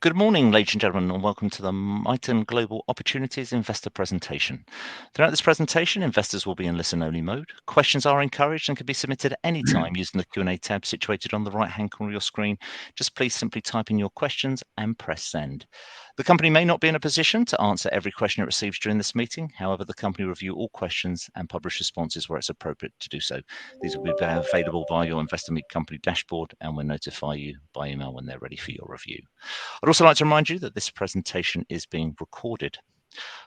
Good morning, ladies and gentlemen, and welcome to the MITON Global Opportunities Investor Presentation. Throughout this presentation, investors will be in listen-only mode. Questions are encouraged and can be submitted at any time using the Q&A tab situated on the right-hand corner of your screen. Just please simply type in your questions and press send. The company may not be in a position to answer every question it receives during this meeting. However, the company will review all questions and publish responses where it's appropriate to do so. These will be available via your Investor Meet Company dashboard, and we'll notify you by email when they're ready for your review. I'd also like to remind you that this presentation is being recorded.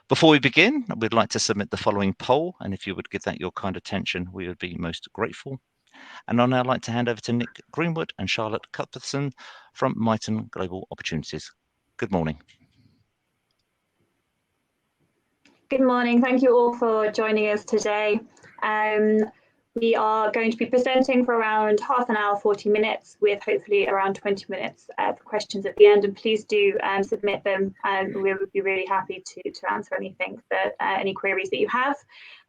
Before we begin, we'd like to submit the following poll, and if you would give that your kind attention, we would be most grateful. And I'd now like to hand over to Nick Greenwood and Charlotte Cuthbertson from MITON Global Opportunities. Good morning. Good morning. Thank you all for joining us today. We are going to be presenting for around half an hour, 40 minutes, with hopefully around 20 minutes for questions at the end. And please do submit them. We would be really happy to answer any queries that you have.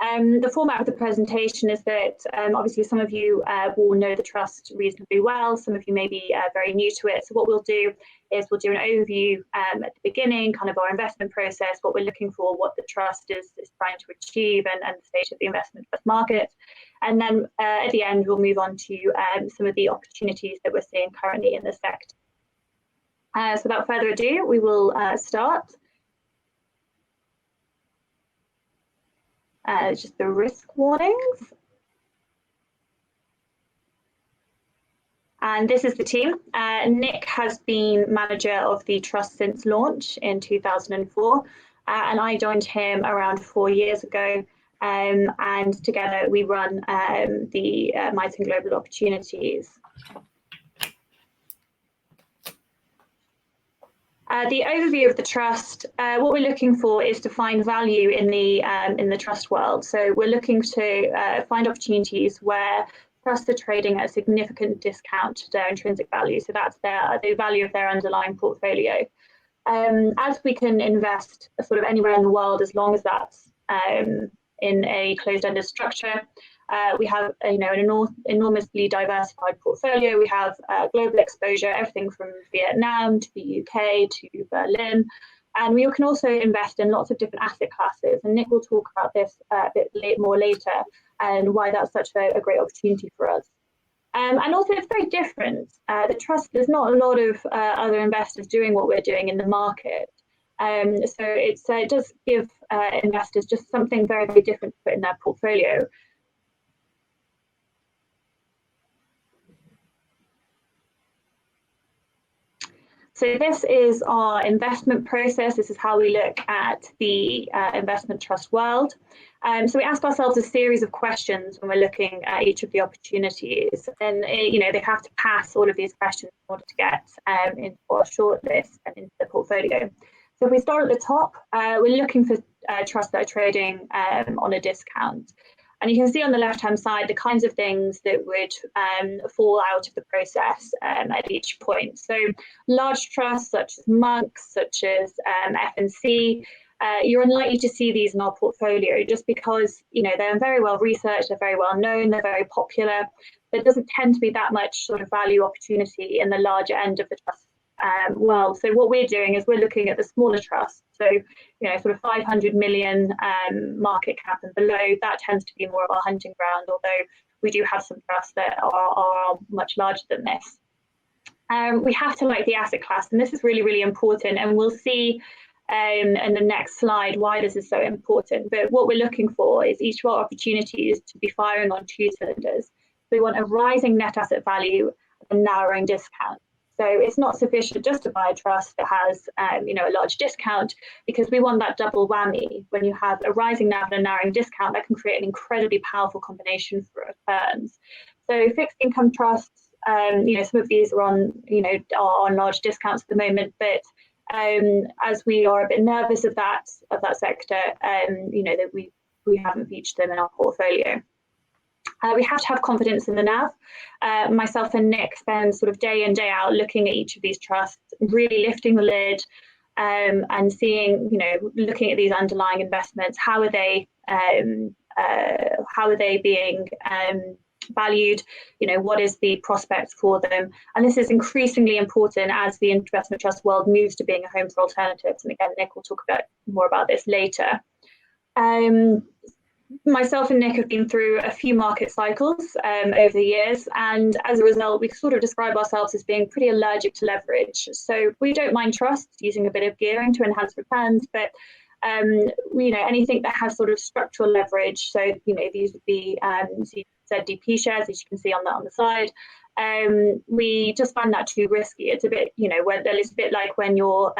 The format of the presentation is that obviously some of you will know the trust reasonably well. Some of you may be very new to it. So what we'll do is we'll do an overview at the beginning, kind of our investment process, what we're looking for, what the trust is trying to achieve, and the state of the investment trust market. And then at the end, we'll move on to some of the opportunities that we're seeing currently in the sector. So without further ado, we will start. Just the risk warnings. And this is the team. Nick has been manager of the trust since launch in 2004, and I joined him around 4 years ago. And together we run the MITON Global Opportunities. The overview of the trust, what we're looking for is to find value in the trust world. So we're looking to find opportunities where trusts are trading at a significant discount to their intrinsic value. So that's the value of their underlying portfolio. As we can invest sort of anywhere in the world, as long as that's in a closed-ended structure, we have an enormously diversified portfolio. We have global exposure, everything from Vietnam to the UK to Berlin. And we can also invest in lots of different asset classes. And Nick will talk about this a bit more later and why that's such a great opportunity for us. And also it's very different. The trust, there's not a lot of other investors doing what we're doing in the market. So it does give investors just something very, very different to put in their portfolio. So this is our investment process. This is how we look at the investment trust world. So we ask ourselves a series of questions when we're looking at each of the opportunities, and they have to pass all of these questions in order to get into our shortlist and into the portfolio. So if we start at the top, we're looking for trusts that are trading on a discount. And you can see on the left-hand side the kinds of things that would fall out of the process at each point. So large trusts such as Monks, such as F&C, you're unlikely to see these in our portfolio just because they're very well researched, they're very well known, they're very popular. There doesn't tend to be that much sort of value opportunity in the larger end of the trust world. So what we're doing is we're looking at the smaller trusts. So sort of 500 million market cap and below. That tends to be more of our hunting ground, although we do have some trusts that are much larger than this. We have to like the asset class, and this is really, really important, and we'll see in the next slide why this is so important. But what we're looking for is each of our opportunities to be firing on 2 cylinders. We want a rising net asset value and a narrowing discount. So it's not sufficient just to buy a trust that has a large discount, because we want that double whammy. When you have a rising NAV and a narrowing discount, that can create an incredibly powerful combination for returns. So fixed income trusts, some of these are on large discounts at the moment, but as we are a bit nervous of that sector, that we haven't featured them in our portfolio. We have to have confidence in the NAV. Myself and Nick spend sort of day in, day out looking at each of these trusts, really lifting the lid and seeing, looking at these underlying investments. How are they being valued, what is the prospect for them? And this is increasingly important as the investment trust world moves to being a home for alternatives. And again, Nick will talk more about this later. Myself and Nick have been through a few market cycles over the years, and as a result, we sort of describe ourselves as being pretty allergic to leverage. So we don't mind trusts using a bit of gearing to enhance returns, but anything that has sort of structural leverage. So these would be ZDP shares, as you can see on the side. We just find that too risky. It's a bit, it's a bit like when you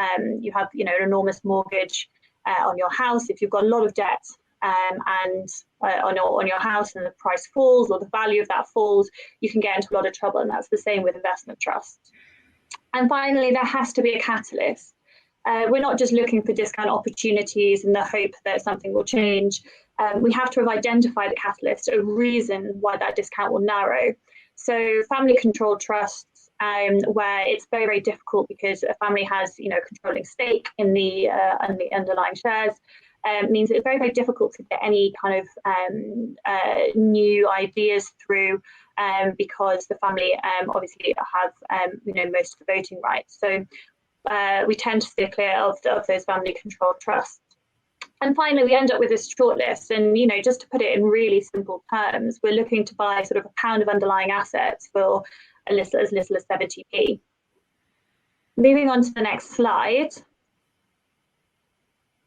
have an enormous mortgage on your house. If you've got a lot of debt and on your house, and the price falls or the value of that falls, you can get into a lot of trouble. And that's the same with investment trusts. And finally, there has to be a catalyst. We're not just looking for discount opportunities in the hope that something will change. We have to have identified the catalyst, a reason why that discount will narrow. So family-controlled trusts, where it's very, very difficult because a family has, controlling stake in the underlying shares, means it's very, very difficult to get any kind of new ideas through, because the family obviously have most of the voting rights. So we tend to steer clear of those family-controlled trusts. And finally, we end up with this shortlist. And just to put it in really simple terms, we're looking to buy sort of a pound of underlying assets for as little as 70p. Moving on to the next slide.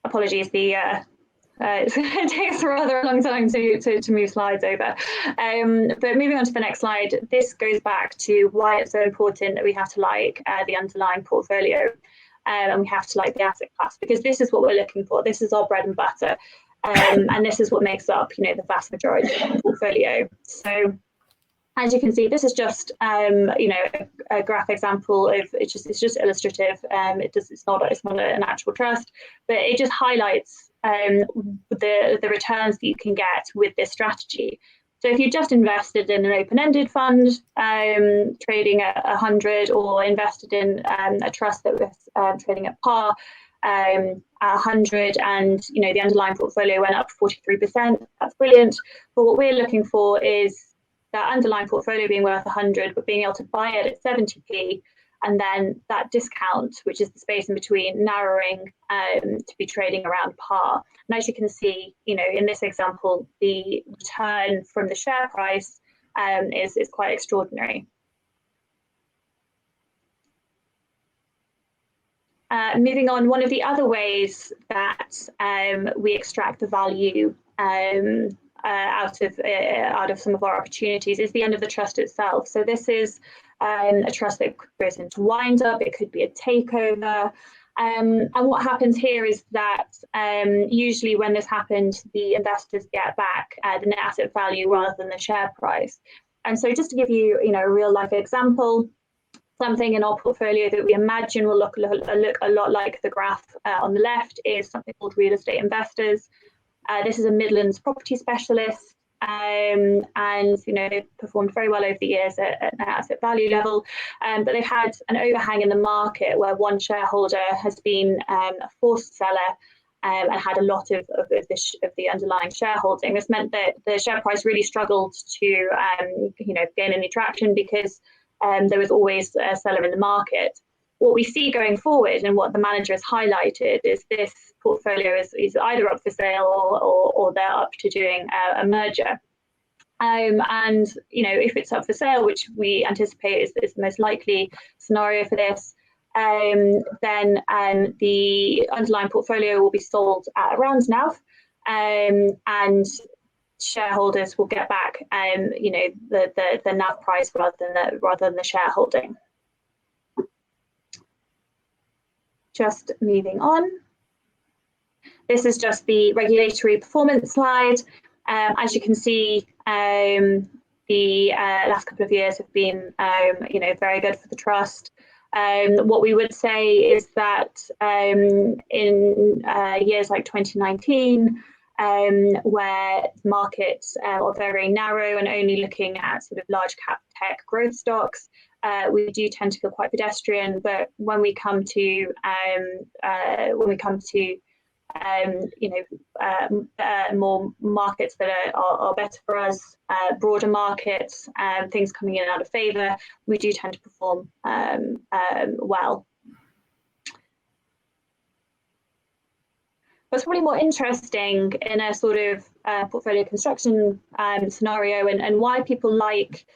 Apologies, it takes a rather long time to move slides over. But moving on to the next slide, this goes back to why it's so important that we have to like the underlying portfolio, and we have to like the asset class, because this is what we're looking for. This is our bread and butter, and this is what makes up the vast majority of the portfolio. So as you can see, this is just a graph example of it's just illustrative. It's not an actual trust, but it just highlights the returns that you can get with this strategy. So if you just invested in an open-ended fund trading at 100, or invested in a trust that was trading at par at 100, and the underlying portfolio went up 43%, that's brilliant. But what we're looking for is that underlying portfolio being worth 100, but being able to buy it at 70p, and then that discount, which is the space in between, narrowing to be trading around par. And as you can see, in this example, the return from the share price is quite extraordinary. Moving on, one of the other ways that we extract the value out of some of our opportunities is the end of the trust itself. So this is a trust that goes into wind up. It could be a takeover. And what happens here is that usually when this happens, the investors get back the net asset value rather than the share price. And so just to give you, a real life example, something in our portfolio that we imagine will look a lot like the graph on the left is something called Real Estate Investors. This is a Midlands property specialist, and they've performed very well over the years at net asset value level, but they've had an overhang in the market where one shareholder has been a forced seller and had a lot of the underlying shareholding. This meant that the share price really struggled to gain any traction because there was always a seller in the market. What we see going forward, and what the manager has highlighted, is this portfolio is either up for sale or they're up to doing a merger. And if it's up for sale, which we anticipate is the most likely scenario for this, then the underlying portfolio will be sold at around NAV, and shareholders will get back the NAV price rather than the shareholding. Just moving on. This is just the regulatory performance slide. As you can see, the last couple of years have been, very good for the trust. What we would say is that in years like 2019, where markets are very narrow and only looking at sort of large cap tech growth stocks, we do tend to feel quite pedestrian. But when we come to more markets that are better for us, broader markets, things coming in and out of favour, we do tend to perform well. What's probably more interesting in a sort of portfolio construction scenario, and why people like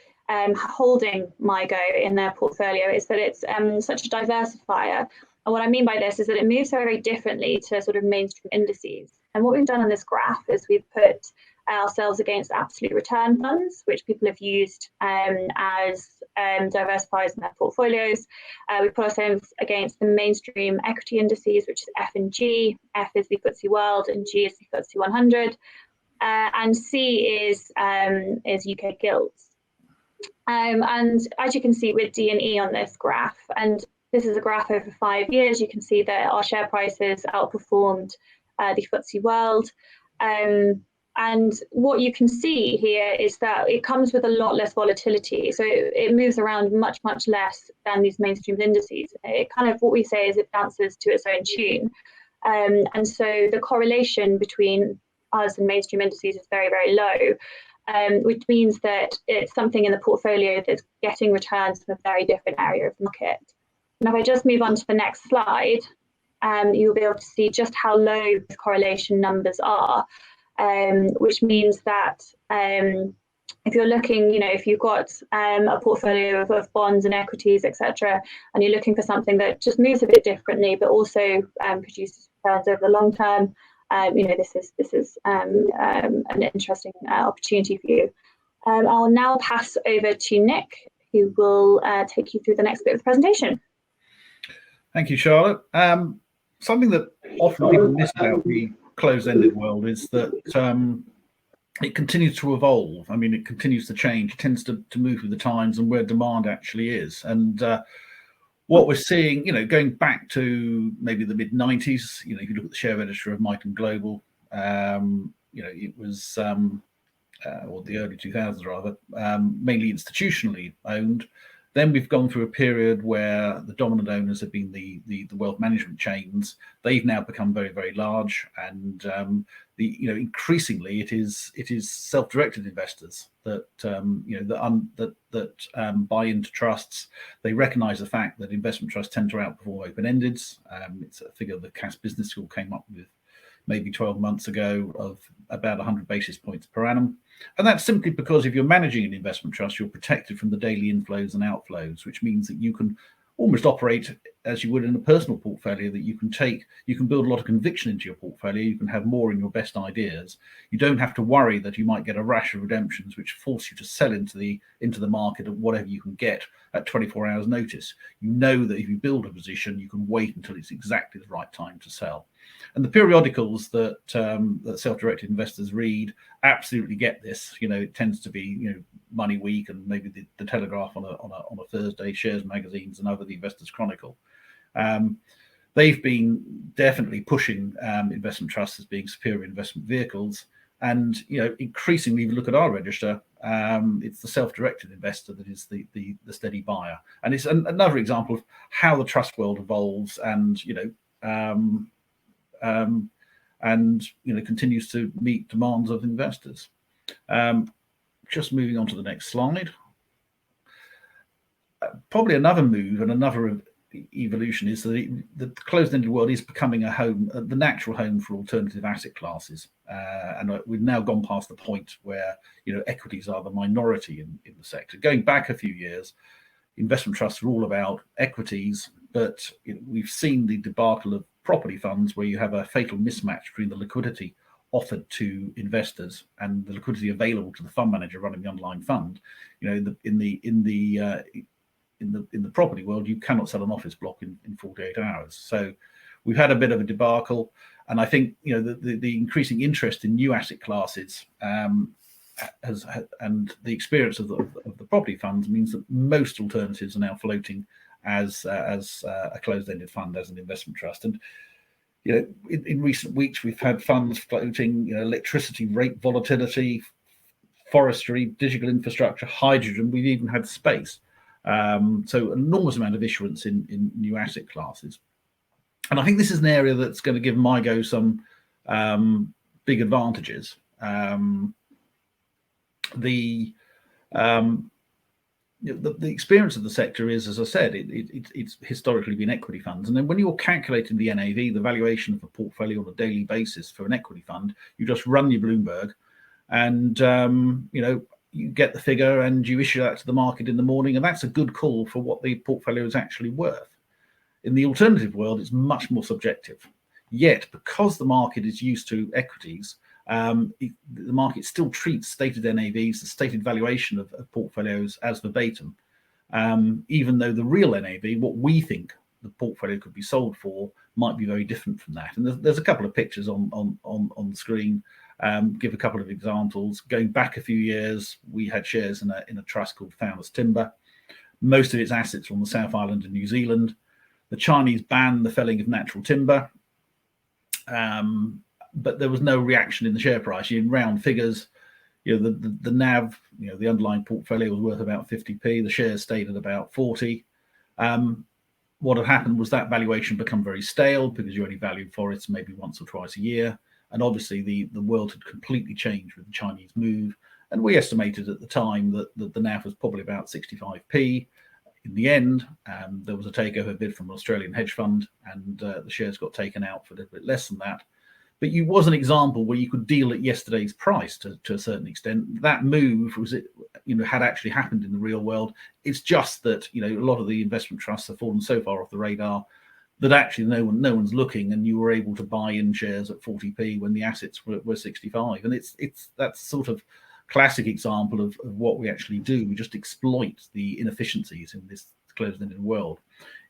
holding MIGO in their portfolio, is that it's such a diversifier. And what I mean by this is that it moves very, very differently to sort of mainstream indices. And what we've done on this graph is we've put ourselves against absolute return funds, which people have used as diversifiers in their portfolios. We put ourselves against the mainstream equity indices, which is F and G. F is the FTSE World and G is the FTSE 100. And C is UK gilts. And as you can see with D and E on this graph, and this is a graph over 5 years, you can see that our share prices outperformed the FTSE World. And what you can see here is that it comes with a lot less volatility. So it moves around much, much less than these mainstream indices. It kind of, what we say is it dances to its own tune. And so the correlation between us and mainstream indices is very, very low, which means that it's something in the portfolio that's getting returns from a very different area of the market. Now, if I just move on to the next slide, you'll be able to see just how low the correlation numbers are, which means that if you're looking, if you've got a portfolio of bonds and equities, etc., and you're looking for something that just moves a bit differently, but also produces returns over the long term, this is an interesting opportunity for you. I'll now pass over to Nick, who will take you through the next bit of the presentation. Thank you, Charlotte. Something that often people miss about the closed-ended world is that it continues to evolve. I mean, it continues to change. It tends to move with the times and where demand actually is. And what we're seeing, going back to maybe the mid-90s, if you look at the share register of MITON Global, it was, or the early 2000s rather, mainly institutionally owned. Then we've gone through a period where the dominant owners have been the wealth management chains. They've now become very, very large, and increasingly it is self-directed investors that buy into trusts. They recognise the fact that investment trusts tend to outperform open-endeds. It's a figure the Cass Business School came up with maybe 12 months ago, of about 100 basis points per annum. And that's simply because if you're managing an investment trust, you're protected from the daily inflows and outflows, which means that you can almost operate as you would in a personal portfolio, that you can build a lot of conviction into your portfolio. You can have more in your best ideas. You don't have to worry that you might get a rash of redemptions which force you to sell into the market at whatever you can get at 24 hours notice. You know that if you build a position, you can wait until it's exactly the right time to sell. And the periodicals that self-directed investors read absolutely get this. It tends to be Money Week and maybe the Telegraph on a Thursday, Shares magazines and other the Investors Chronicle. They've been definitely pushing investment trusts as being superior investment vehicles. And increasingly, if you look at our register, it's the self-directed investor that is the steady buyer. And it's another example of how the trust world evolves and continues to meet demands of investors. Just moving on to the next slide. Probably another move and another evolution is that the closed-ended world is becoming a home, the natural home for alternative asset classes. And we've now gone past the point where equities are the minority in the sector. Going back a few years, investment trusts were all about equities, but we've seen the debacle of property funds where you have a fatal mismatch between the liquidity offered to investors and the liquidity available to the fund manager running the underlying fund. In the property world, you cannot sell an office block in 48 hours. So we've had a bit of a debacle, and I think the increasing interest in new asset classes and the experience of the property funds means that most alternatives are now floating as a closed-ended fund, as an investment trust. And in recent weeks we've had funds floating electricity rate volatility, forestry, digital infrastructure, hydrogen. We've even had space. So an enormous amount of issuance in new asset classes. And I think this is an area that's going to give MIGO some big advantages. The experience of the sector is, as I said, it's historically been equity funds. And then when you're calculating the NAV, the valuation of a portfolio on a daily basis for an equity fund, you just run your Bloomberg and, you get the figure and you issue that to the market in the morning. And that's a good call for what the portfolio is actually worth. In the alternative world, it's much more subjective. Yet, because the market is used to equities, the market still treats stated NAVs, the stated valuation of portfolios, as verbatim, even though the real NAV, what we think the portfolio could be sold for, might be very different from that. And there's a couple of pictures on the screen. Give a couple of examples. Going back a few years, we had shares in a trust called Founders Timber. Most of its assets were on the South Island of New Zealand. The Chinese banned the felling of natural timber. But there was no reaction in the share price. In round figures, the NAV, the underlying portfolio was worth about 50p. The shares stayed at about 40. What had happened was that valuation become very stale because you only valued forests maybe once or twice a year. And obviously the world had completely changed with the Chinese move. And we estimated at the time that the NAV was probably about 65p. In the end, there was a takeover bid from an Australian hedge fund, and the shares got taken out for a little bit less than that. But you was an example where you could deal at yesterday's price to a certain extent. That move had actually happened in the real world. It's just that a lot of the investment trusts have fallen so far off the radar that actually no one's looking, and you were able to buy in shares at 40p when the assets were 65. And it's that sort of classic example of what we actually do. We just exploit the inefficiencies in this closed-ended world.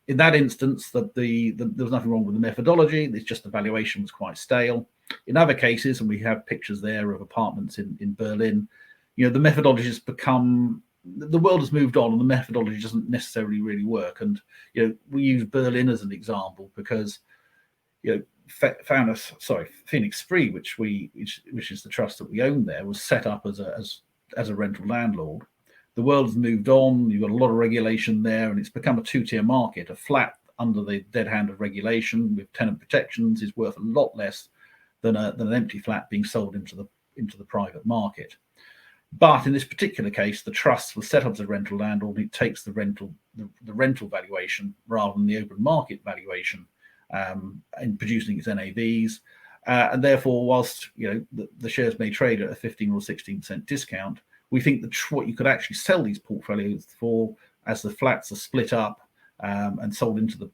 In that instance, there was nothing wrong with the methodology. It's just the valuation was quite stale. In other cases, and we have pictures there of apartments in Berlin, the methodology has become, the world has moved on, and the methodology doesn't necessarily really work. And we use Berlin as an example because Phoenix Free, which is the trust that we own there, was set up as a rental landlord. The world has moved on. You've got a lot of regulation there, and it's become a two-tier market. A flat under the dead hand of regulation with tenant protections is worth a lot less than an empty flat being sold into the private market. But in this particular case, the trust was set up as a rental landlord. It takes the rental valuation rather than the open market valuation in producing its NAVs. And therefore, whilst the shares may trade at a 15 or 16% discount, we think that what you could actually sell these portfolios for, as the flats are split up and sold into the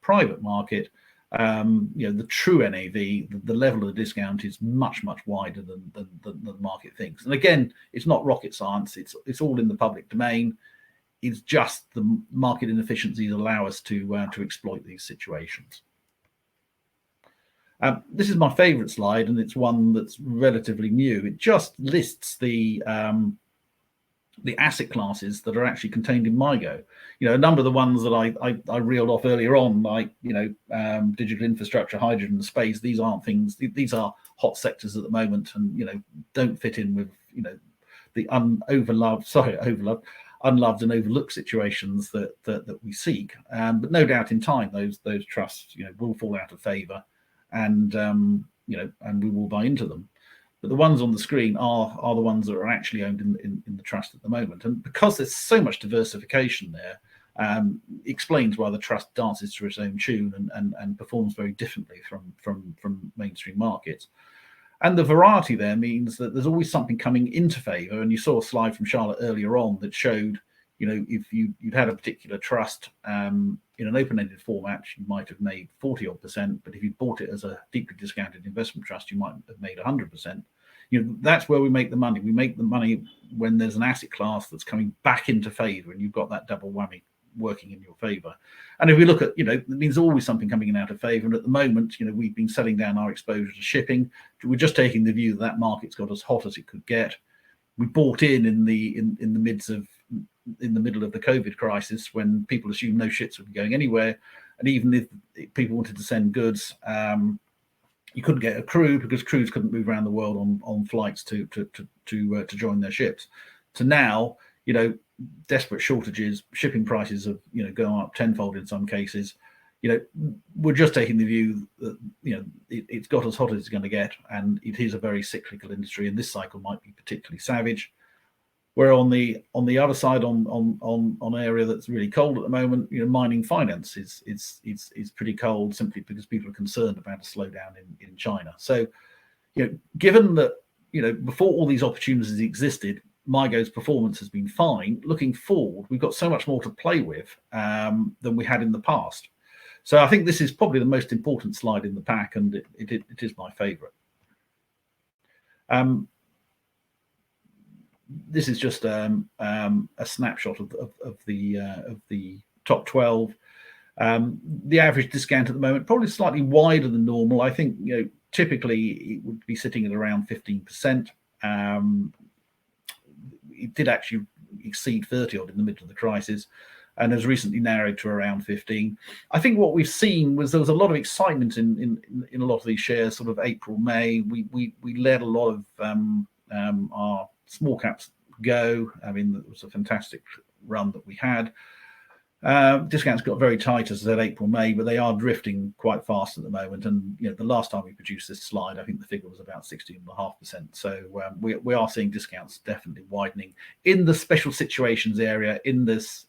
private market, the true NAV, the level of the discount is much wider than the market thinks. And again, it's not rocket science. It's all in the public domain. It's just the market inefficiencies allow us to exploit these situations. This is my favorite slide, and it's one that's relatively new. It just lists the asset classes that are actually contained in MIGO. A number of the ones that I reeled off earlier on, like digital infrastructure, hydrogen, space. These aren't things. These are hot sectors at the moment, and don't fit in with the unloved and overlooked situations that we seek. But no doubt in time those trusts will fall out of favour. And and we will buy into them. But the ones on the screen are the ones that are actually owned in the trust at the moment. And because there's so much diversification there, explains why the trust dances to its own tune and performs very differently from mainstream markets. And the variety there means that there's always something coming into favour. And you saw a slide from Charlotte earlier on that showed, if you'd had a particular trust in an open-ended format, you might have made 40-odd%, but if you bought it as a deeply discounted investment trust, you might have made 100%. That's where we make the money. We make the money when there's an asset class that's coming back into favour, and you've got that double whammy working in your favour. And if we look at, it means always something coming in out of favour. And at the moment, we've been selling down our exposure to shipping. We're just taking the view that market's got as hot as it could get. We bought in the middle of the COVID crisis, when people assumed no ships would be going anywhere, and even if people wanted to send goods, you couldn't get a crew because crews couldn't move around the world on flights to join their ships. So now, desperate shortages, shipping prices have gone up tenfold in some cases. we're just taking the view that it's got as hot as it's going to get, and it is a very cyclical industry, and this cycle might be particularly savage. Where on the other side, on an area that's really cold at the moment, mining finance is pretty cold, simply because people are concerned about a slowdown in China. So, given that before all these opportunities existed, MIGO's performance has been fine. Looking forward, we've got so much more to play with than we had in the past. So I think this is probably the most important slide in the pack, and it is my favourite. This is just a snapshot of the top 12. The average discount at the moment probably slightly wider than normal. I think typically it would be sitting at around 15%. It did actually exceed 30 odd in the middle of the crisis, and has recently narrowed to around 15. I think what we've seen was there was a lot of excitement in a lot of these shares, sort of April, May. We let a lot of our small caps go. I mean, it was a fantastic run that we had. Discounts got very tight, as I said, April, May, but they are drifting quite fast at the moment. And the last time we produced this slide, I think the figure was about 16.5%. So we are seeing discounts definitely widening in the special situations area, in this,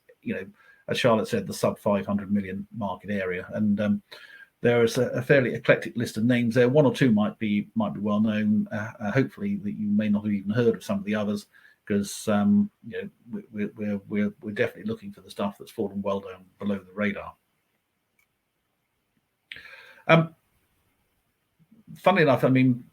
as Charlotte said, the sub 500 million market area. And there is a fairly eclectic list of names there. One or two might be well known. Hopefully that you may not have even heard of some of the others, because we're definitely looking for the stuff that's fallen well down below the radar. Funnily enough, I mean,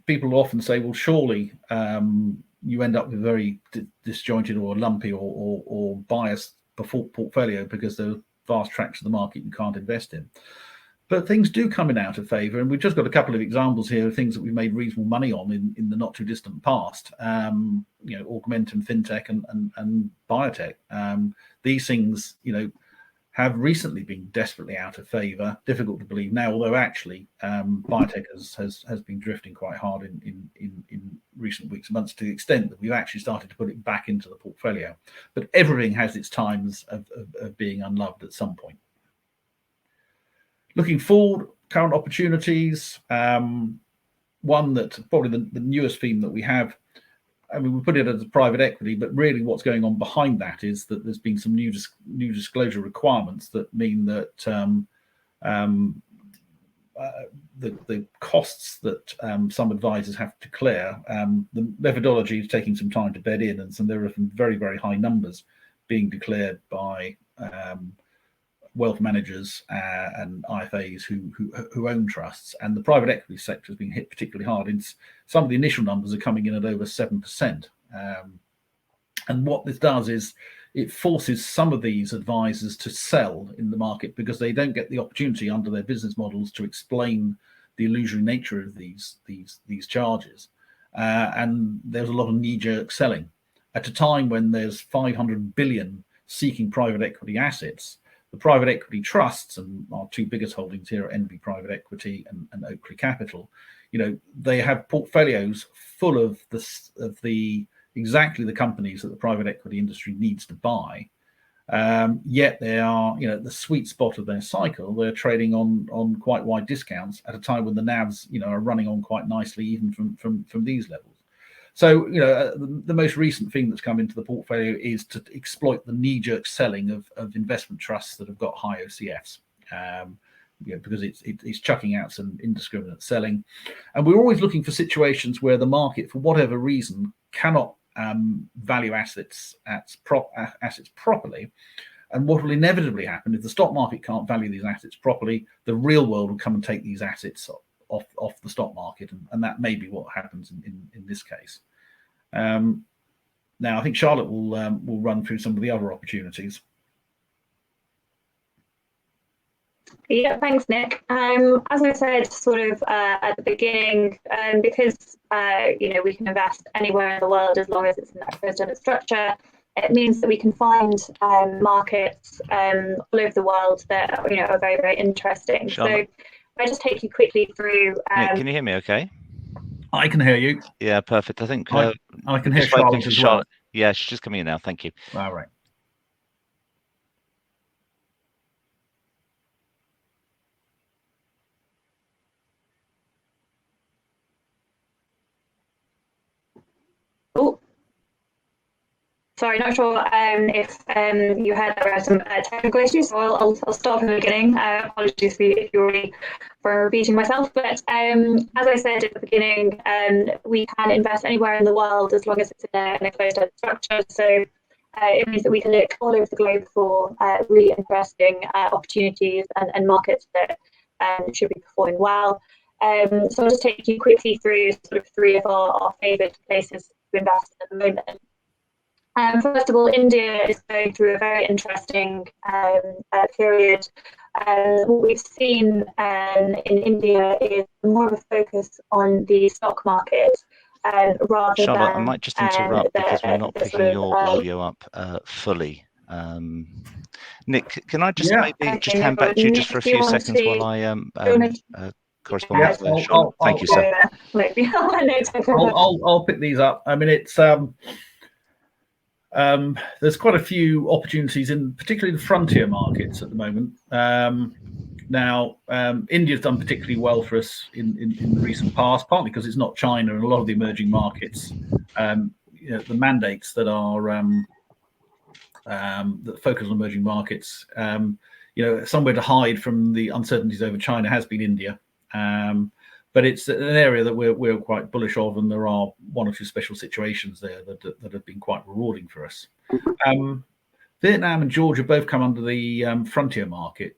people often say, well, surely you end up with very disjointed or lumpy or biased portfolio because there are vast tracts of the market you can't invest in. But things do come in out of favour, and we've just got a couple of examples here of things that we've made reasonable money on in the not too distant past. Augmentum, fintech, and biotech. These things, have recently been desperately out of favour. Difficult to believe now, although actually biotech has been drifting quite hard in recent weeks and months, to the extent that we've actually started to put it back into the portfolio. But everything has its times of being unloved at some point. Looking forward, current opportunities. One that probably the newest theme that we have. I mean, we put it as private equity, but really what's going on behind that is that there's been some new disclosure requirements that mean that the costs that some advisors have to declare, the methodology is taking some time to bed in, and there are some very, very high numbers being declared by wealth managers and IFAs who own trusts, and the private equity sector has been hit particularly hard. Some of the initial numbers are coming in at over 7%. And what this does is it forces some of these advisors to sell in the market because they don't get the opportunity under their business models to explain the illusory nature of these charges. And there's a lot of knee-jerk selling at a time when there's 500 billion seeking private equity assets. The private equity trusts, and our two biggest holdings here are NB Private Equity and Oakley Capital, they have portfolios full of exactly the companies that the private equity industry needs to buy. Yet they are, the sweet spot of their cycle. They're trading on quite wide discounts at a time when the NAVs, are running on quite nicely even from these levels. So, the most recent thing that's come into the portfolio is to exploit the knee-jerk selling of investment trusts that have got high OCFs, because it's chucking out some indiscriminate selling. And we're always looking for situations where the market, for whatever reason, cannot value assets properly. And what will inevitably happen if the stock market can't value these assets properly, the real world will come and take these assets off the stock market, and that may be what happens in this case. Now, I think Charlotte will run through some of the other opportunities. Yeah, thanks, Nick. As I said, sort of at the beginning, because we can invest anywhere in the world as long as it's in that closed-ended structure. It means that we can find markets all over the world that are very, very interesting. Charlotte. So I'll just take you quickly through. Nick, can you hear me okay? I can hear you. Yeah, perfect. I think I can hear Charlotte as well. Yeah, she's just coming in now. Thank you. All right. Sorry, not sure if you heard there were some technical issues, so I'll start from the beginning. Apologies if you're already for repeating myself, but as I said at the beginning, we can invest anywhere in the world as long as it's in a closed-end structure. So it means that we can look all over the globe for really interesting opportunities and markets that should be performing well. So I'll just take you quickly through sort of three of our favourite places to invest in at the moment. First of all, India is going through a very interesting period. What we've seen in India is more of a focus on the stock market rather Charlotte, than... I might just interrupt because we're not picking your audio up fully. Nick, can I just maybe just hand back to you just for a few seconds while I correspond with Charlotte? Thank you, sir. I'll pick these up. I mean, it's there's quite a few opportunities in particularly the frontier markets at the moment. Now, India's done particularly well for us in the recent past, partly because it's not China, and a lot of the emerging markets, the mandates that are that focus on emerging markets, somewhere to hide from the uncertainties over China has been India. But it's an area that we're quite bullish of, and there are one or two special situations there that have been quite rewarding for us. Vietnam and Georgia both come under the frontier market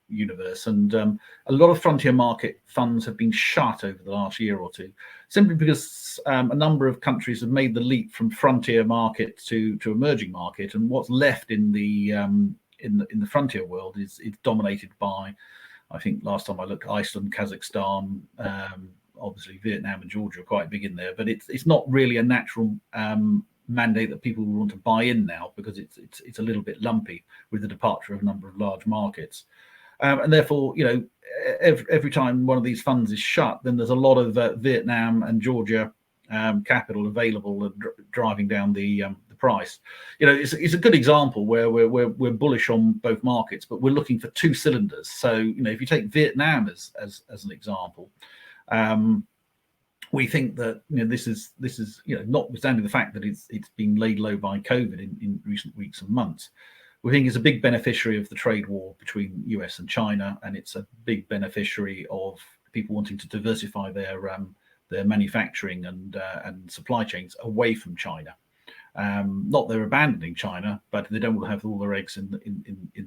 universe, and a lot of frontier market funds have been shut over the last year or two, simply because a number of countries have made the leap from frontier market to emerging market, and what's left in the frontier world is dominated by, I think last time I looked, Iceland, Kazakhstan, obviously Vietnam and Georgia are quite big in there, but it's not really a natural mandate that people want to buy in now, because it's a little bit lumpy with the departure of a number of large markets, and therefore, every time one of these funds is shut, then there's a lot of Vietnam and Georgia capital available and driving down the price. It's a good example where we're bullish on both markets, but we're looking for two cylinders. So if you take Vietnam as an example, we think that this is notwithstanding the fact that it's been laid low by COVID in recent weeks and months, we think it's a big beneficiary of the trade war between US and China, and it's a big beneficiary of people wanting to diversify their manufacturing and supply chains away from China. Not they're abandoning China, but they don't want to have all their eggs in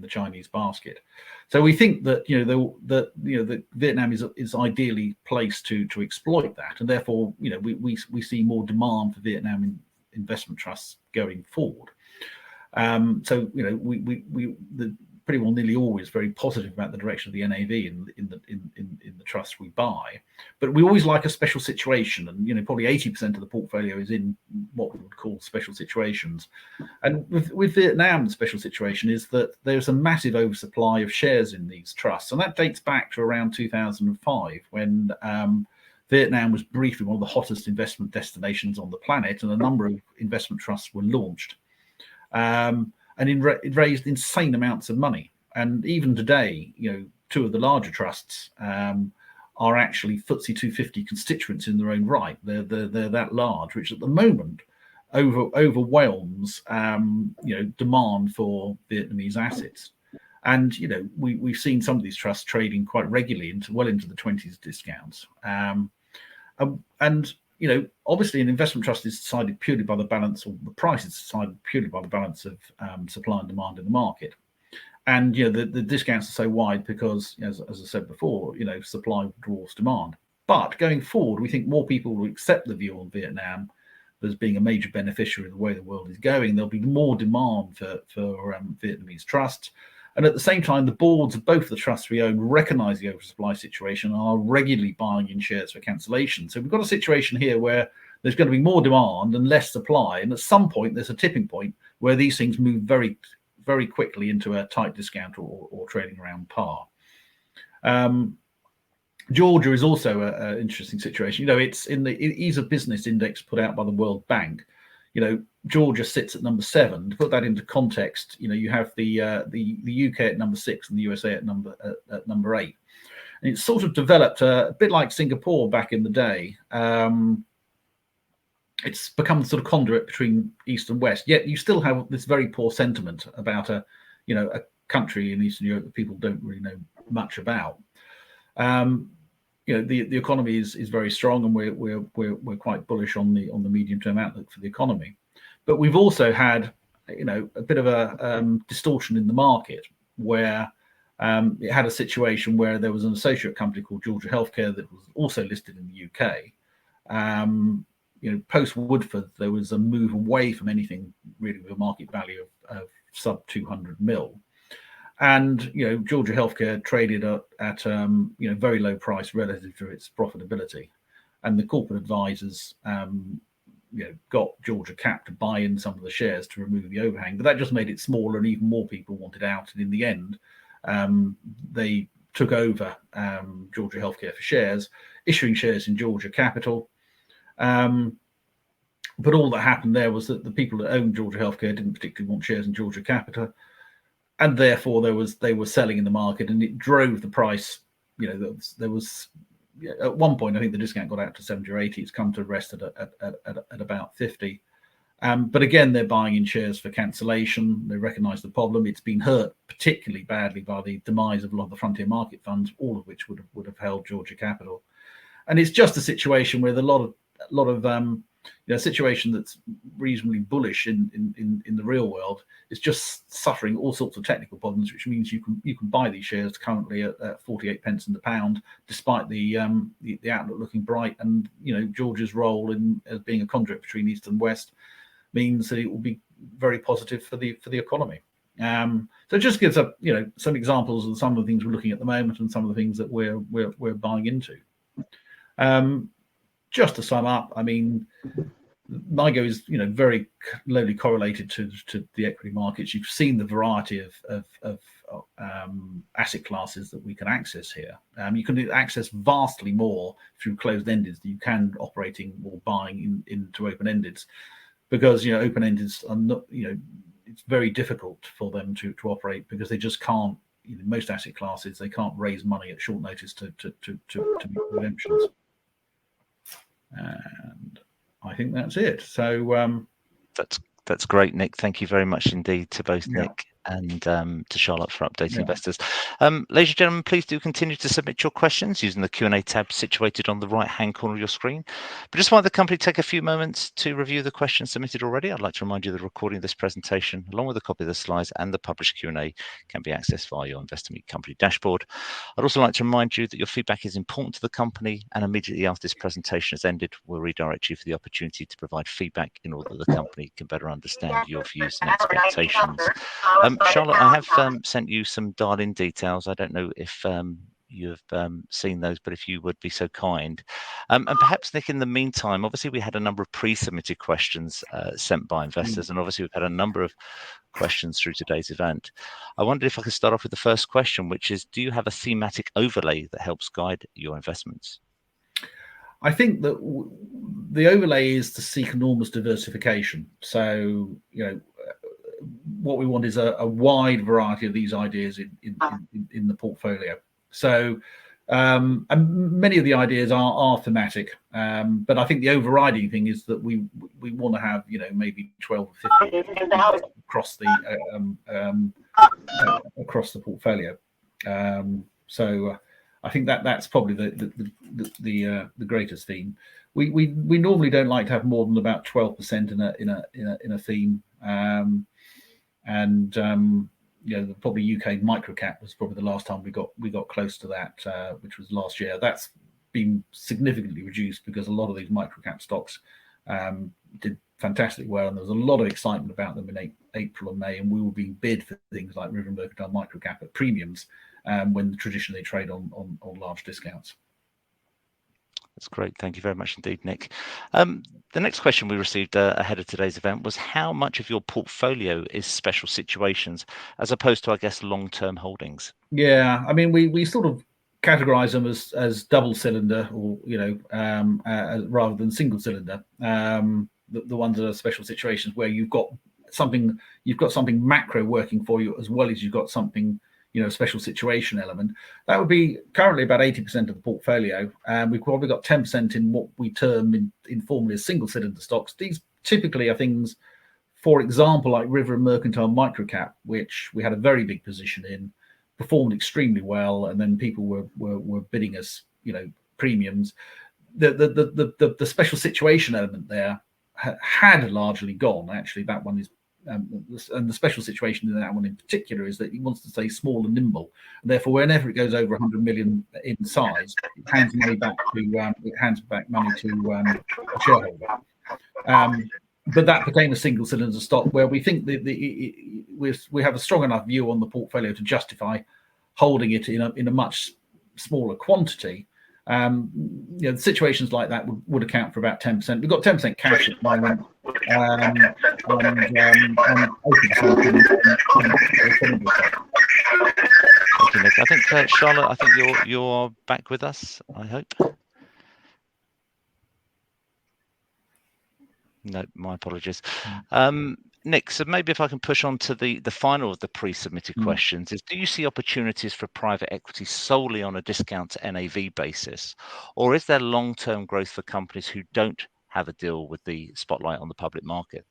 the Chinese basket. So we think that that Vietnam is ideally placed to exploit that, and therefore we see more demand for Vietnam investment trusts going forward. So we pretty well nearly always very positive about the direction of the NAV in the trusts we buy, but we always like a special situation, and probably 80% of the portfolio is in what we would call special situations. And with Vietnam, the special situation is that there's a massive oversupply of shares in these trusts, and that dates back to around 2005 when Vietnam was briefly one of the hottest investment destinations on the planet, and a number of investment trusts were launched. And it raised insane amounts of money. And even today, two of the larger trusts are actually FTSE 250 constituents in their own right. They're that large, which at the moment overwhelms demand for Vietnamese assets. And we've seen some of these trusts trading quite regularly well into the 20s discounts. Obviously an investment trust is decided purely by the balance, or the price is decided purely by the balance of supply and demand in the market. And the discounts are so wide because, as I said before, supply draws demand. But going forward, we think more people will accept the view on Vietnam as being a major beneficiary of the way the world is going. There'll be more demand for Vietnamese trusts. And at the same time, the boards of both the trusts we own recognise the oversupply situation and are regularly buying in shares for cancellation. So we've got a situation here where there's going to be more demand and less supply. And at some point, there's a tipping point where these things move very, very quickly into a tight discount or trading around par. Georgia is also an interesting situation. It's in the Ease of Business Index put out by the World Bank. Georgia sits at number 7. To put that into context, you have the UK at number 6 and the USA at number 8. And it's sort of developed a bit like Singapore back in the day. it's become the sort of conduit between East and West. Yet you still have this very poor sentiment about a country in Eastern Europe that people don't really know much about. The economy is very strong, and we're quite bullish on the medium-term outlook for the economy. But we've also had a bit of a distortion in the market, where it had a situation where there was an associate company called Georgia Healthcare that was also listed in the UK. Post Woodford, there was a move away from anything really with a market value of sub 200 mil. And Georgia Healthcare traded at very low price relative to its profitability, and the corporate advisors got Georgia Cap to buy in some of the shares to remove the overhang, but that just made it smaller, and even more people wanted out. And in the end, they took over Georgia Healthcare for shares, issuing shares in Georgia Capital. But all that happened there was that the people that owned Georgia Healthcare didn't particularly want shares in Georgia Capital, and therefore they were selling in the market, and it drove the price. There was at one point, I think the discount got out to 70 or 80. It's come to rest at about 50. But again, they're buying in shares for cancellation. They recognise the problem. It's been hurt particularly badly by the demise of a lot of the frontier market funds, all of which would have held Georgia Capital. And it's just a situation where a lot of a situation that's reasonably bullish in the real world is just suffering all sorts of technical problems, which means you can buy these shares currently at 48 pence in the pound, despite the outlook looking bright. And Georgia's role as being a conduit between East and West means that it will be very positive for the economy. So it just gives up some examples of some of the things we're looking at the moment and some of the things that we're buying into. Just to sum up, I mean, MIGO is very lowly correlated to the equity markets. You've seen the variety of asset classes that we can access here. You can access vastly more through closed-endeds than you can operating or buying into open-endeds, because open-endeds are not, it's very difficult for them to operate, because they just can't. Most asset classes, they can't raise money at short notice to meet redemptions. And I think that's it. So that's great, Nick. Thank you very much indeed to both Nick and to Charlotte for updating investors. Ladies and gentlemen, please do continue to submit your questions using the Q&A tab situated on the right-hand corner of your screen. But just while the company take a few moments to review the questions submitted already, I'd like to remind you that the recording of this presentation, along with a copy of the slides and the published Q&A, can be accessed via your Investor Meet company dashboard. I'd also like to remind you that your feedback is important to the company, and immediately after this presentation has ended, we'll redirect you for the opportunity to provide feedback in order that the company can better understand your views and expectations. Charlotte, I have sent you some dial-in details. I don't know if you've seen those, but if you would be so kind. And perhaps, Nick, in the meantime, obviously we had a number of pre-submitted questions sent by investors, and obviously we've had a number of questions through today's event. I wondered if I could start off with the first question, which is, do you have a thematic overlay that helps guide your investments? I think that the overlay is to seek enormous diversification. So, what we want is a wide variety of these ideas in the portfolio. So, and many of the ideas are thematic, but I think the overriding thing is that we want to have maybe 12 or 15 across the portfolio. So I think that's probably the greatest theme. We normally don't like to have more than about 12% in a theme. Probably UK microcap was probably the last time we got close to that, which was last year. That's been significantly reduced because a lot of these microcap stocks did fantastic well, and there was a lot of excitement about them in April and May, and we were being bid for things like River and Mercantile microcap at premiums when traditionally they trade on large discounts. That's great. Thank you very much indeed, Nick. The next question we received ahead of today's event was, how much of your portfolio is special situations as opposed to, I guess, long-term holdings? Yeah, I mean, we sort of categorize them as double cylinder, or rather than single cylinder. The ones that are special situations where you've got something macro working for you, as well as you've got something special situation element. That would be currently about 80% of the portfolio. We've probably got 10% in what we term informally as single cylinder stocks. These typically are things, for example, like River and Mercantile Microcap, which we had a very big position in, performed extremely well, and then people were bidding us, premiums. The special situation element there had largely gone. Actually, that one is, and the special situation in that one in particular is that he wants to stay small and nimble, and therefore whenever it goes over 100 million in size, it hands back money to a shareholder. But that became a single cylinder stock where we think we have a strong enough view on the portfolio to justify holding it in a much smaller quantity. Situations like that would account for about 10%. We've got 10% cash at the moment, and 80%. Thank you, Nick. I think Charlotte, I think you're back with us, I hope. No, my apologies. Nick, so maybe if I can push on to the final of the pre-submitted questions is, do you see opportunities for private equity solely on a discount to NAV basis, or is there long-term growth for companies who don't have a deal with the spotlight on the public market?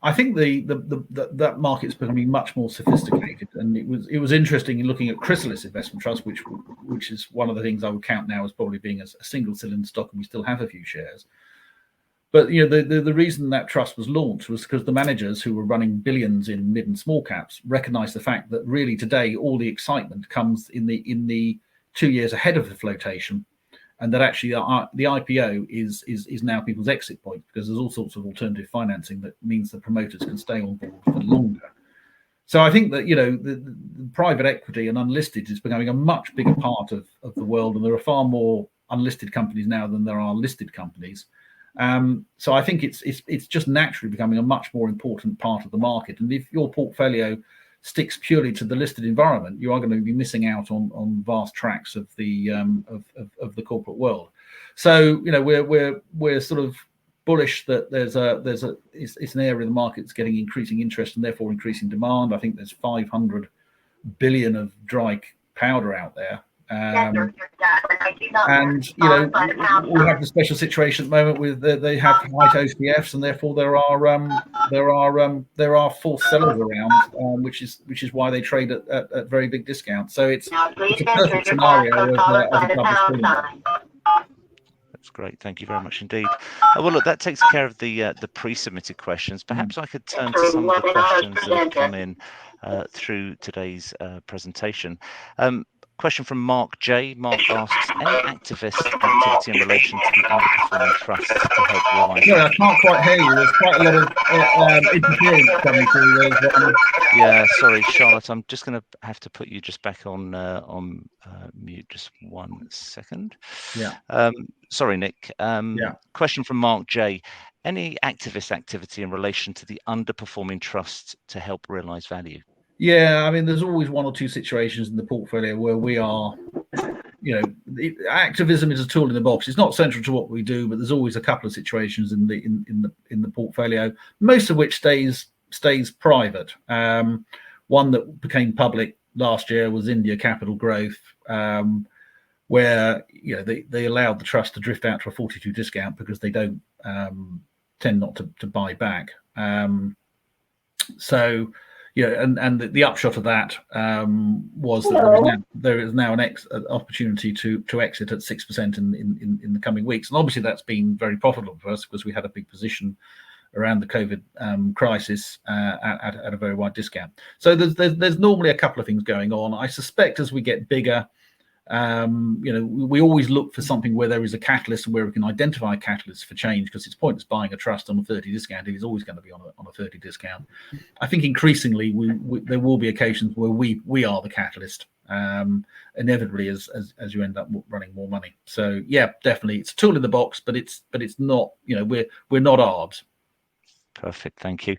I think that market's becoming much more sophisticated, and it was interesting in looking at Chrysalis Investment Trust, which is one of the things I would count now as probably being a single cylinder stock, and we still have a few shares. But the reason that trust was launched was because the managers who were running billions in mid and small caps recognized the fact that really today all the excitement comes in the 2 years ahead of the flotation, and that actually the IPO is now people's exit point, because there's all sorts of alternative financing that means the promoters can stay on board for longer. So I think that the private equity and unlisted is becoming a much bigger part of the world, and there are far more unlisted companies now than there are listed companies. So I think it's just naturally becoming a much more important part of the market. And if your portfolio sticks purely to the listed environment, you are going to be missing out on vast tracts of the corporate world. So we're sort of bullish that it's an area of the market that's getting increasing interest and therefore increasing demand. I think there's 500 billion of dry powder out there. And we have the special situation at the moment with they have white OCFs, and therefore there are false sellers around, which is why they trade at very big discounts. So it's a perfect scenario of a double stream. That's great. Thank you very much indeed. Well, look, that takes care of the pre-submitted questions. Perhaps I could turn to some of the questions that have come in through today's presentation. Question from Mark J. Mark asks, any activist activity in relation to the underperforming trusts to help realize? No, I can't quite hear you. There's quite a lot of interference coming through. Yeah, sorry, Charlotte. I'm just going to have to put you just back on mute. Just 1 second. Yeah. Sorry, Nick. Yeah. Question from Mark J. Any activist activity in relation to the underperforming trusts to help realize value? Yeah, I mean, there's always one or two situations in the portfolio where we are, activism is a tool in the box. It's not central to what we do, but there's always a couple of situations in the portfolio, most of which stays private. One that became public last year was India Capital Growth, where they allowed the trust to drift out to a 42 discount because they don't tend not to buy back. So. And the upshot of that was that there is now an opportunity to exit at 6% in the coming weeks, and obviously that's been very profitable for us because we had a big position around the COVID crisis at a very wide discount. So there's normally a couple of things going on. I suspect as we get bigger, we always look for something where there is a catalyst and where we can identify catalysts for change, because it's pointless buying a trust on a 30 discount. It is always going to be on a 30 discount. I think increasingly there will be occasions where we are the catalyst, inevitably as you end up running more money. So yeah, definitely it's a tool in the box, but it's not, we're not ARBs. Perfect, thank you.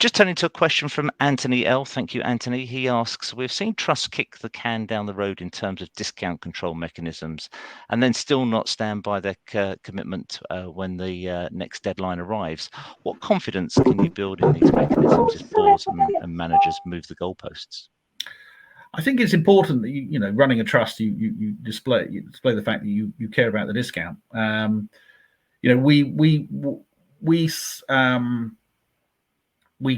Just turning to a question from Anthony L. Thank you, Anthony. He asks, we've seen trusts kick the can down the road in terms of discount control mechanisms and then still not stand by their commitment when the next deadline arrives. What confidence can you build in these mechanisms if boards and managers move the goalposts? I think it's important that you know, running a trust, you display the fact that you care about the discount. You know, we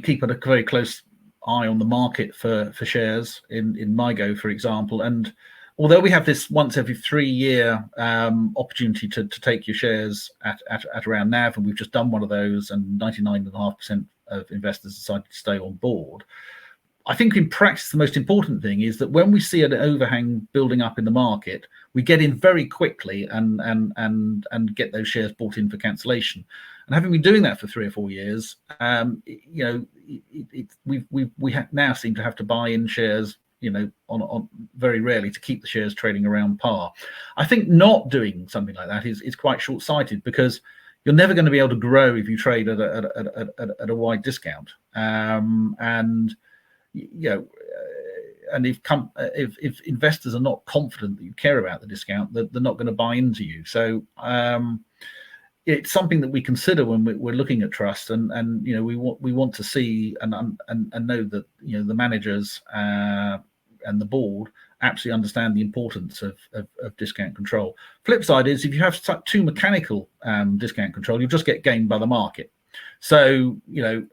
keep a very close eye on the market for shares in MIGO, for example. And although we have this once every 3-year opportunity to take your shares at around NAV, and we've just done one of those, and 99.5% of investors decided to stay on board. I think in practice, the most important thing is that when we see an overhang building up in the market, we get in very quickly and get those shares bought in for cancellation. And having been doing that for 3 or 4 years, you know, we now seem to have to buy in shares, you know, on very rarely, to keep the shares trading around par. I think not doing something like that is quite short-sighted, because you're never going to be able to grow if you trade at a wide discount. And you know, and if investors are not confident that you care about the discount, they're not going to buy into you. So it's something that we consider when we're looking at trust, and you know, we want to see and know that, you know, the managers and the board absolutely understand the importance of discount control. Flip side is, if you have too mechanical discount control, you'll just get gained by the market. So, you know,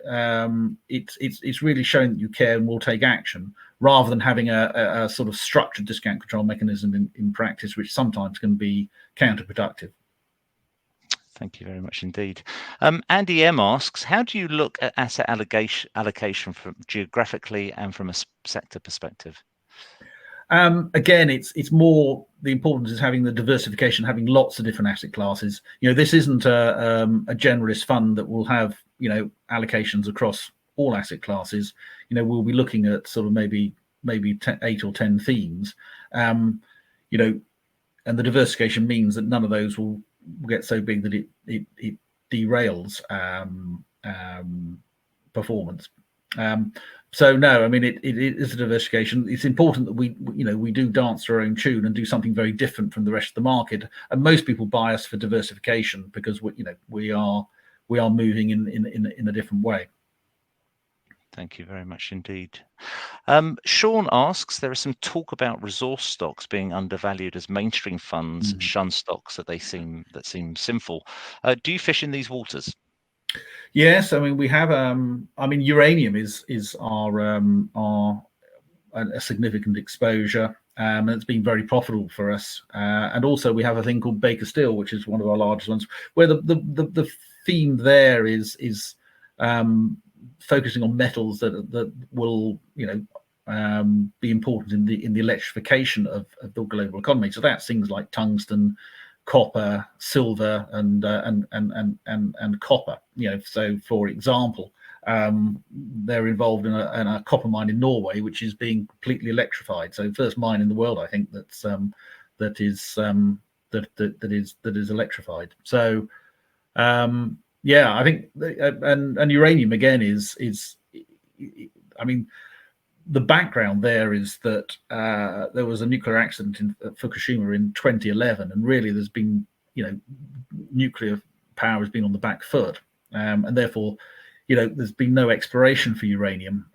it's really showing that you care and will take action, rather than having a sort of structured discount control mechanism in practice, which sometimes can be counterproductive. Thank you very much indeed. Andy M asks, how do you look at asset allocation from geographically and from a sector perspective? Again, it's more, the importance is having the diversification, having lots of different asset classes. You know, this isn't a generalist fund that will have, you know, allocations across all asset classes. You know, we'll be looking at sort of maybe 8 or 10 themes. You know, and the diversification means that none of those will get so big that it derails performance. So no, I mean, it is a diversification. It's important that we do dance to our own tune and do something very different from the rest of the market. And most people buy us for diversification because we are moving in a different way. Thank you very much indeed. Sean asks, there is some talk about resource stocks being undervalued as mainstream funds shun stocks that seem sinful. Do you fish in these waters? Yes, I mean, we have. I mean, uranium is our a significant exposure, and it's been very profitable for us. And also, we have a thing called Baker Steel, which is one of our largest ones, where the theme there is focusing on metals that will, be important in the electrification of the global economy. So that's things like tungsten, copper, silver, and copper. So for example, they're involved in a copper mine in Norway, which is being completely electrified. So first mine in the world, I think, that is electrified. So yeah, I think, and uranium again is I mean, the background there is that there was a nuclear accident at Fukushima in 2011, and really there's been, nuclear power has been on the back foot, and therefore, there's been no exploration for uranium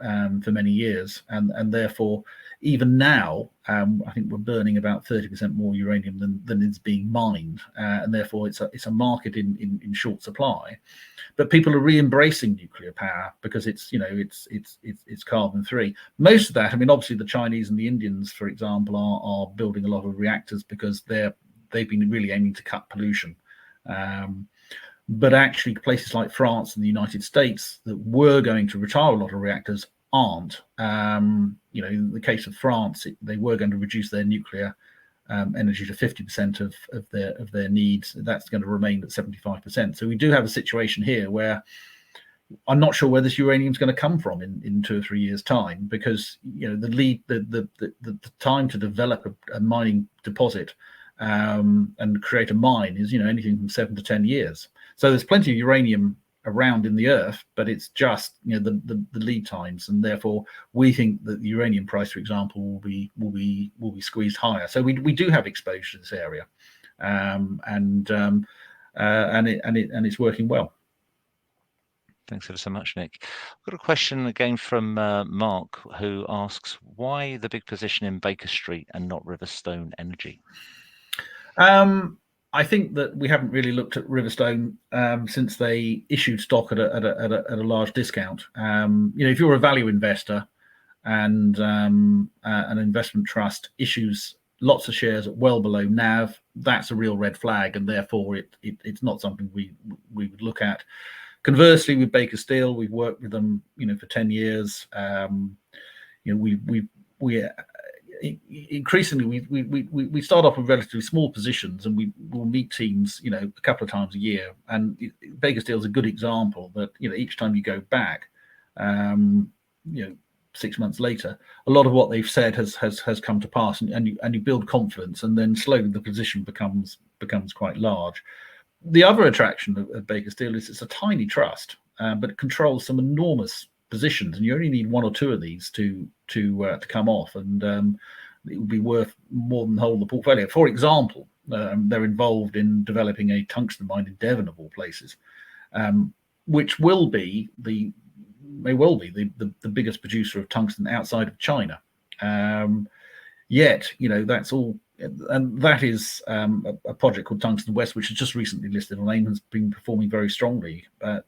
for many years, and therefore, even now, I think we're burning about 30% more uranium than is being mined, and therefore it's a market in short supply. But people are re-embracing nuclear power because it's carbon free. Most of that, I mean, obviously the Chinese and the Indians, for example, are building a lot of reactors because they've been really aiming to cut pollution. But actually, places like France and the United States that were going to retire a lot of reactors aren't. In the case of France, they were going to reduce their nuclear energy to 50% of their needs. That's going to remain at 75%. So we do have a situation here where I'm not sure where this uranium is going to come from in 2 or 3 years' time, because the time to develop a mining deposit and create a mine is anything from 7 to 10 years. So there's plenty of uranium around in the earth, but it's just the lead times, and therefore we think that the uranium price, for example, will be squeezed higher. So we do have exposure to this area, and it's working well. Thanks ever so much, Nick. I've got a question again from Mark, who asks, why the big position in Baker Street and not Riverstone Energy? I think that we haven't really looked at Riverstone since they issued stock at a large discount. If you're a value investor and an investment trust issues lots of shares at well below NAV, that's a real red flag, and therefore it's not something we would look at. Conversely, with Baker Steel, we've worked with them, for 10 years. We increasingly we start off with relatively small positions, and we will meet teams a couple of times a year, and Baker Steel is a good example that each time you go back 6 months later, a lot of what they've said has come to pass, and you build confidence, and then slowly the position becomes quite large. The other attraction of Baker Steel is it's a tiny trust, but it controls some enormous positions, and you only need one or two of these to come off, and it would be worth more than the whole of the portfolio. For example, they're involved in developing a tungsten mine in Devon, of all places, which may well be the biggest producer of tungsten outside of China. Yet, that's all, and that is a project called Tungsten West, which has just recently listed on AIM, has been performing very strongly. But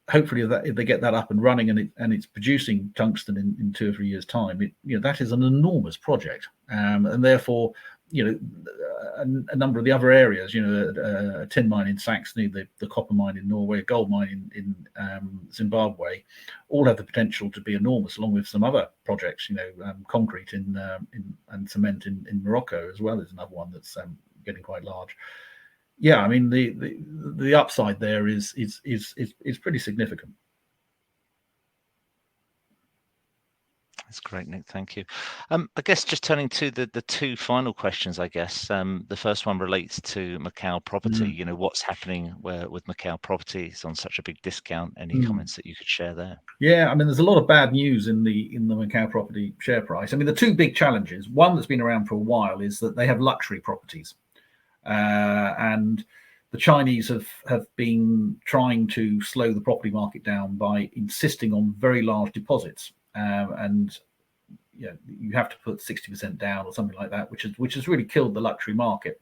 hopefully, if they get that up and running and it's producing tungsten in 2 or 3 years' time, that is an enormous project, and therefore, a number of the other areas, a tin mine in Saxony, the copper mine in Norway, a gold mine in Zimbabwe, all have the potential to be enormous, along with some other projects. Concrete and cement in Morocco as well is another one that's getting quite large. Yeah, I mean the upside there is pretty significant. That's great, Nick. Thank you. I guess just turning to the two final questions, I guess. The first one relates to Macau property. What's happening with Macau property? It's on such a big discount. Any comments that you could share there? Yeah, I mean, there's a lot of bad news in the Macau property share price. I mean, the two big challenges, one that's been around for a while, is that they have luxury properties. And the Chinese have been trying to slow the property market down by insisting on very large deposits, and you have to put 60% down or something like that, which has really killed the luxury market.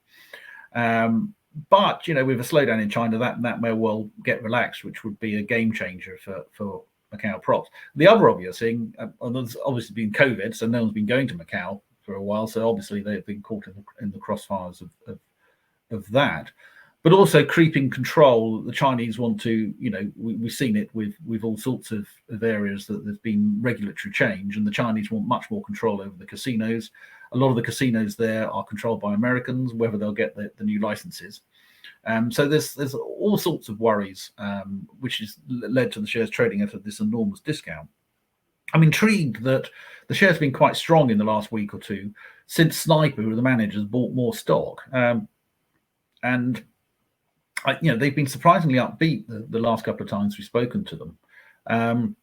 But with a slowdown in China, that may well get relaxed, which would be a game changer for Macau props. The other obvious thing, there's obviously been COVID, so no one's been going to Macau for a while, so obviously they've been caught in the crossfires of that, but also creeping control. The Chinese want to, we've seen it with all sorts of areas that there's been regulatory change, and the Chinese want much more control over the casinos. A lot of the casinos there are controlled by Americans, whether they'll get the new licenses. So there's all sorts of worries, which has led to the shares trading at this enormous discount. I'm intrigued that the shares have been quite strong in the last week or two since Sniper, who are the managers, bought more stock. And they've been surprisingly upbeat the last couple of times we've spoken to them. And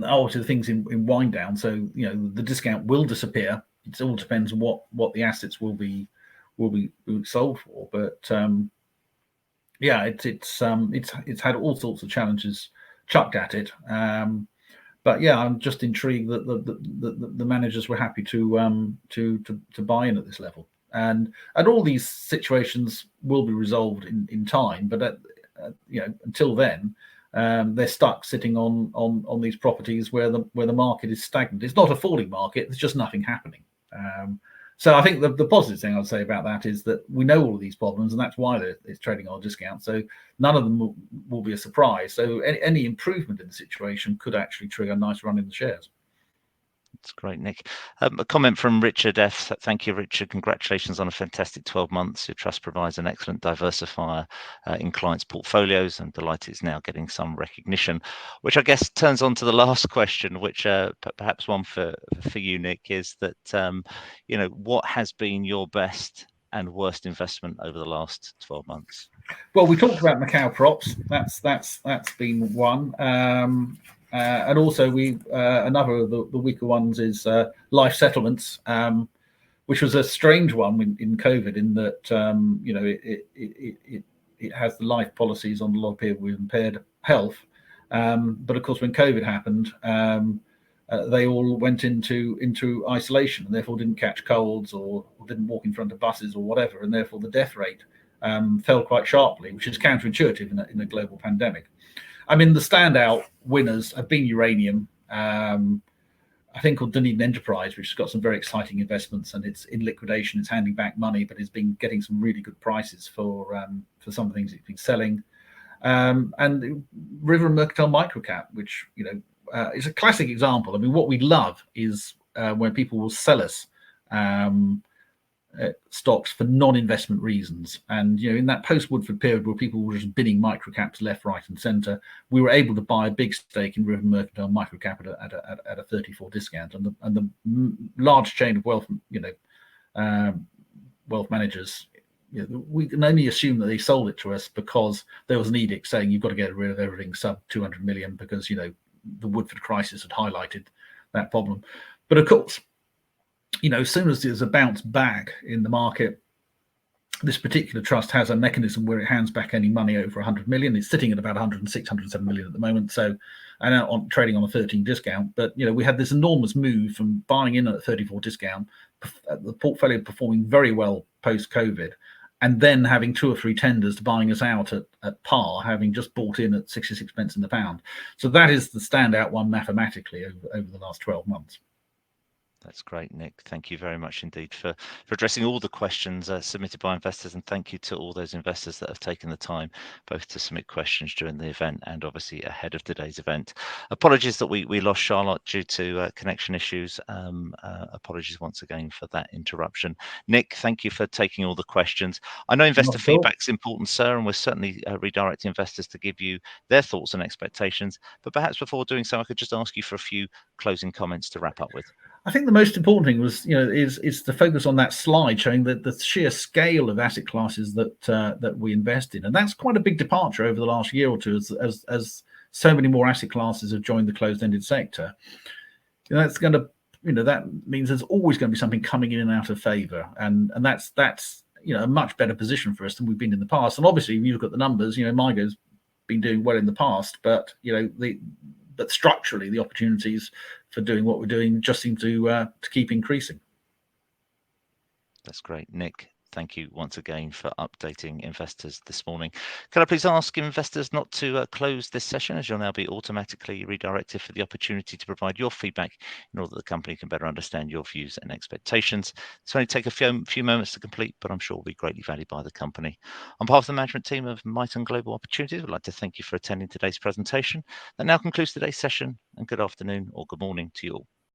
obviously the things in wind down, so the discount will disappear. It all depends on what the assets will be sold for. But it's had all sorts of challenges chucked at it. But yeah, I'm just intrigued that the managers were happy to buy in at this level. And all these situations will be resolved in time, but until then, they're stuck sitting on these properties where the market is stagnant. It's not a falling market; there's just nothing happening. So I think the positive thing I'd say about that is that we know all of these problems, and that's why it's trading on a discount. So none of them will be a surprise. So any improvement in the situation could actually trigger a nice run in the shares. That's great, Nick. A comment from Richard F. Thank you, Richard. Congratulations on a fantastic 12 months. Your trust provides an excellent diversifier in clients' portfolios, and delighted it's now getting some recognition, which I guess turns on to the last question, which perhaps one for you, Nick, is that, what has been your best and worst investment over the last 12 months? Well, we talked about Macau props. That's been one. And also another of the weaker ones is life settlements, which was a strange one in COVID, in that it has the life policies on a lot of people with impaired health. But of course, when COVID happened, they all went into isolation and therefore didn't catch colds or didn't walk in front of buses or whatever, and therefore the death rate fell quite sharply, which is counterintuitive in a global pandemic. I mean, the standout winners have been uranium, I think called Dunedin Enterprise, which has got some very exciting investments, and it's in liquidation. It's handing back money, but it's been getting some really good prices for some of the things it's been selling. And River and Mercantile Microcap, which is a classic example. I mean, what we love is when people will sell us stocks for non-investment reasons. And in that post-Woodford period where people were just bidding microcaps left, right, and centre, we were able to buy a big stake in River Mercantile Microcap at a 34 discount. And the large chain of wealth managers, we can only assume that they sold it to us because there was an edict saying you've got to get rid of everything sub 200 million because the Woodford crisis had highlighted that problem. But of course, as soon as there's a bounce back in the market, this particular trust has a mechanism where it hands back any money over 100 million. It's sitting at about 106, 107 million at the moment. So, and trading on a 13 discount. But we had this enormous move from buying in at a 34 discount, the portfolio performing very well post-COVID, and then having 2 or 3 tenders to buying us out at par, having just bought in at 66 pence in the pound. So that is the standout one mathematically over the last 12 months. That's great, Nick. Thank you very much indeed for addressing all the questions submitted by investors, and thank you to all those investors that have taken the time both to submit questions during the event and obviously ahead of today's event. Apologies that we lost Charlotte due to connection issues. Apologies once again for that interruption. Nick, thank you for taking all the questions. I know investor feedback is important, sir, and we're certainly redirecting investors to give you their thoughts and expectations. But perhaps before doing so, I could just ask you for a few closing comments to wrap up with. I think the most important thing was, is the focus on that slide showing that the sheer scale of asset classes that we invest in, and that's quite a big departure over the last year or two, as so many more asset classes have joined the closed-ended sector. That's going to, that means there's always going to be something coming in and out of favour, and that's a much better position for us than we've been in the past. And obviously, if you look at the numbers, MIGO's been doing well in the past, but but structurally the opportunities for doing what we're doing just seem to keep increasing. That's great, Nick. Thank you once again for updating investors this morning. Can I please ask investors not to close this session, as you'll now be automatically redirected for the opportunity to provide your feedback in order that the company can better understand your views and expectations. This will only take a few moments to complete, but I'm sure will be greatly valued by the company. On behalf of the management team of MITON Global Opportunities, I'd like to thank you for attending today's presentation. That now concludes today's session, and good afternoon or good morning to you all.